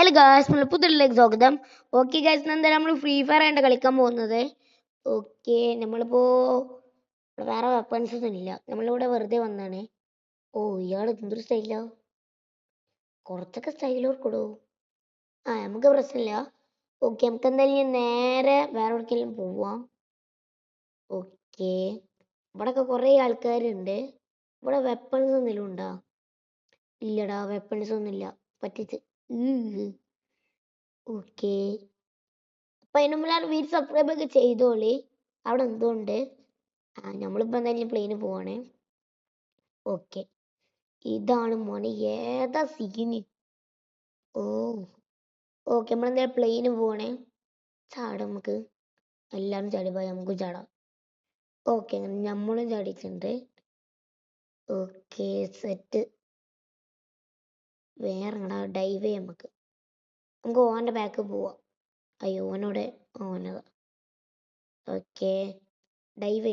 Hello guys, നമ്മൾ പുതിയതിലേക്ക് സ്വാഗതം. Okay guys, എന്തായാലും നമ്മൾ ഫ്രീ ഫയർ ആയിട്ട് കളിക്കാൻ പോകുന്നത്. ഓക്കെ, നമ്മളിപ്പോ വേറെ വെപ്പൺസ് ഒന്നും ഇല്ല, നമ്മളിവിടെ വെറുതെ വന്നാണ്. ഓ, ഇയാൾ എന്തൊരു സ്റ്റൈലോ, കുറച്ചൊക്കെ സ്റ്റൈലോർക്കിടൂ. നമുക്ക് പ്രശ്നമില്ല. ഓക്കെ, നമുക്ക് എന്തായാലും നേരെ വേറെ എവിടേക്കെങ്കിലും പോവാം. ഓക്കെ, ഇവിടെയൊക്കെ കുറേ ആൾക്കാരുണ്ട്. ഇവിടെ വെപ്പൺസ് എന്തെങ്കിലും ഉണ്ടോ? ഇല്ലടാ, വെപ്പൺസ് ഒന്നുമില്ല. പറ്റിച്ച്. ഓക്കെ, അപ്പൊ അതിന് മുമ്പ് വീഡിയോ സബ്സ്ക്രൈബ് ഒക്കെ ചെയ്തോളി. അവിടെ എന്തുകൊണ്ട് നമ്മളിപ്പോ എന്തായാലും പ്ലെയിന് പോവാണ്. ഓക്കെ, ഇതാണ് മോനെ, ഏതാ സീന്. ഓ ഓക്കെ, നമ്മളെന്തായാലും പ്ലെയിന് പോവാണ്. ചാടാം നമുക്ക്. എല്ലാരും ചാടി പോയി, നമുക്കും ചാടാം. ഓക്കെ, നമ്മളും ചാടിയിട്ടുണ്ട്. Okay, set. വേറെ ഡൈവ് ചെയ്യാം നമുക്ക് ഓന്റെ ബാക്ക് പോവാം. അയ്യോ, ഓനോടെ ഓനതാ. ഓക്കെ, ഡൈവ്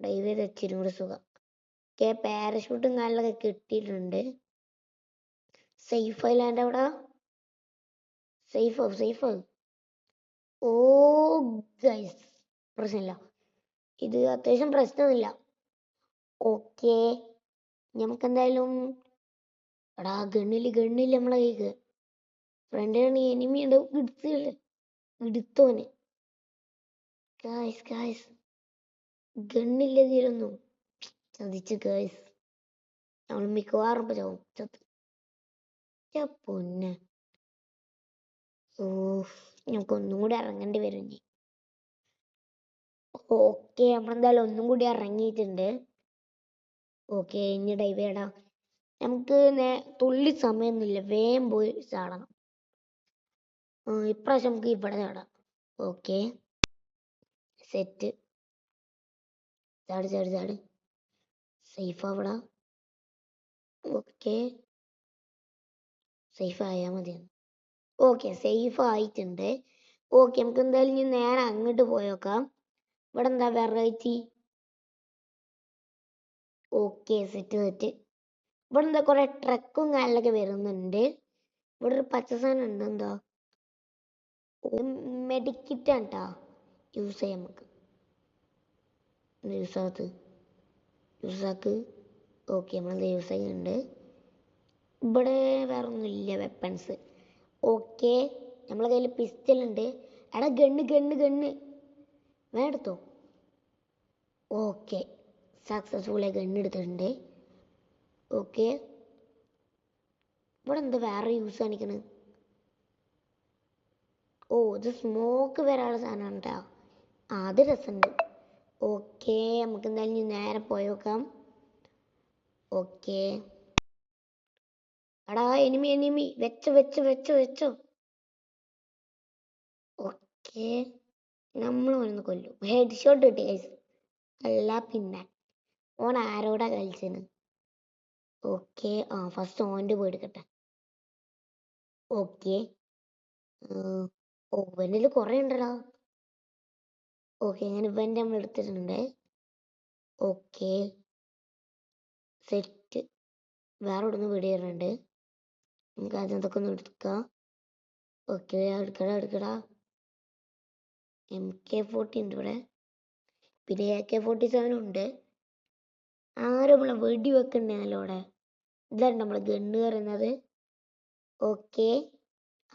ചെയ്ത് ഇച്ചിരി കൂടി സുഖം. ഓക്കെ, പാരഷൂട്ടും കാര്യങ്ങളൊക്കെ കിട്ടിയിട്ടുണ്ട്. സേഫ് ഐലാൻഡ് അവിടെ, സേഫ്. ഓ ഗൈസ്, പ്രശ്നമില്ല, ഇത് അത്യാവശ്യം പ്രശ്നമൊന്നുമില്ല. ഓക്കെ, നമുക്കെന്തായാലും എടാ ഗണ്ണില്ല നമ്മളെ കൈക്ക്. ഫ്രണ്ടിലാണ് എനിമി ഉണ്ട്, എടുത്തോന്. ഗായ്സ് ഗണ്ണില്ല തീരൊന്നും ചതിച്ചു ഗായ്സ്. നമ്മൾ മിക്കവാറും ചാവും. പൊന്നെ, ഓ നമുക്ക് ഒന്നും കൂടി ഇറങ്ങേണ്ടി വരും ഇനി. ഓക്കെ, നമ്മളെന്തായാലും ഒന്നും കൂടി ഇറങ്ങിയിട്ടുണ്ട്. ഓക്കെ, ഇനി ഡൈവ് ചെയ്യടാ. നമുക്ക് തുള്ളി സമയമൊന്നുമില്ല, വേഗം പോയി ചാടണം. ഇപ്രാവശ്യം നമുക്ക് ഇവിടെ ചാടാം. Okay, set. ചാട് സേഫ് ആവടാ. ഓക്കെ, സേഫ് ആയാൽ മതിയാണ്. ഓക്കെ, സേഫ് ആയിട്ടുണ്ട്. ഓക്കെ, നമുക്ക് എന്തായാലും ഇനി നേരെ അങ്ങോട്ട് പോയേക്കാം. ഇവിടെ എന്താ വെറൈറ്റി. Okay, set. ഇവിടെ എന്താ കുറെ ട്രക്കും കാര്യങ്ങളൊക്കെ വരുന്നുണ്ട്. ഇവിടെ ഒരു പച്ച സാധനം ഉണ്ട്, എന്താ മെഡിക്കിറ്റ് ആണ് യൂസ് ചെയ്യാം നമുക്ക്. യൂസാക്ക്. ഓക്കെ, നമ്മളെന്താ യൂസ് ചെയ്യുന്നുണ്ട്. ഇവിടെ വേറെ ഒന്നുമില്ല വെപ്പൺസ്. ഓക്കെ, നമ്മളെ കയ്യിൽ പിസ്റ്റൽ ഉണ്ട്. എടാ ഗണ്ണ് വേണ്ടെടുത്തോ. ഓക്കെ, സക്സസ്ഫുള്ളായി ഗണ്ണ് എടുത്തിട്ടുണ്ട്. ഓക്കെ, ഇവിടെ എന്താ വേറെ യൂസ് കാണിക്കണ്. ഓ, ഇത് സ്മോക്ക് വരാനുള്ള സാധനമാണ് കേട്ടോ. അത് രസമുണ്ട്. ഓക്കെ, നമുക്ക് എന്തായാലും നേരെ പോയേക്കാം. ഓക്കെ, എടാ എനിമി വെച്ചോ. ഓക്കെ, നമ്മൾ ഒന്ന് കൊല്ലും. ഹെഡ് ഷോട്ട് കിട്ടി ഗൈസ്. അല്ല പിന്നെ ഓൻ ആരോടാ കളിച്ചത്. ഓക്കെ, ഫസ്റ്റ് ഓൻ്റെ പോയി എടുക്കട്ടെ. ഓക്കെ, ഇവനിൽ കുറെ ഉണ്ടടാ. ഓക്കെ, ഞാൻ ഇവൻ്റെ നമ്മൾ എടുത്തിട്ടുണ്ട്. Okay, set. വേറെ ഇവിടെ നിന്ന് വെടിയേറുന്നുണ്ട്, നമുക്ക് അതിനകത്തൊക്കെ ഒന്ന് എടുക്കാം. ഓക്കെ, എടുക്കടാ. MK40 ഉണ്ട് ഇവിടെ, പിന്നെ AK47 ഉണ്ട്. ആരും നമ്മളെ വെടി വെക്കണ്ടല്ലോ അവിടെ. ഇതാണ് നമ്മളെ ഗണ്ണ് പറയുന്നത്. ഓക്കെ,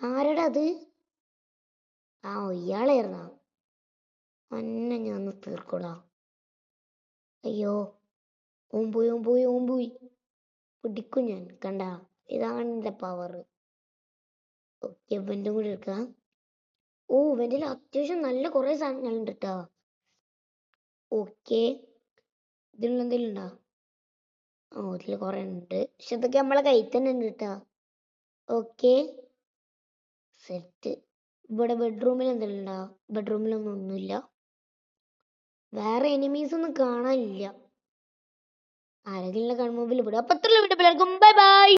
ആരടാ അത്. ഇയാളായിരുന്നോ? അന്നെ ഞാൻ ഒന്ന് തീർക്കൂടാ. അയ്യോ, ഓൻ പോയി പിടിക്കും ഞാൻ, കണ്ട. ഇതാണ് എൻ്റെ പവർ. ഓക്കെ, ഇവൻ്റെ കൂടി എടുക്കാം. ഇവൻ്റെ അത്യാവശ്യം നല്ല കുറെ സാധനങ്ങളുണ്ട് കേട്ടോ. ഓക്കെ, ഇതിലുള്ള എന്തെങ്കിലും ഉണ്ടോ? ഇതിൽ കുറെ ഉണ്ട്, പക്ഷെ ഇതൊക്കെ നമ്മളെ കയ്യിൽ തന്നെ ഉണ്ട് കേട്ടോ. Okay, set. ഇവിടെ ബെഡ്റൂമിൽ എന്തെങ്കിലും ഉണ്ടോ? ഒന്നുമില്ല. വേറെ എനിമീസ് ഒന്നും കാണാനില്ല. ആരെങ്കിലും കൺമുമ്പിൽ വിടും. അപ്പൊ അത്രയുള്ള വീഡിയോ. Bye bye.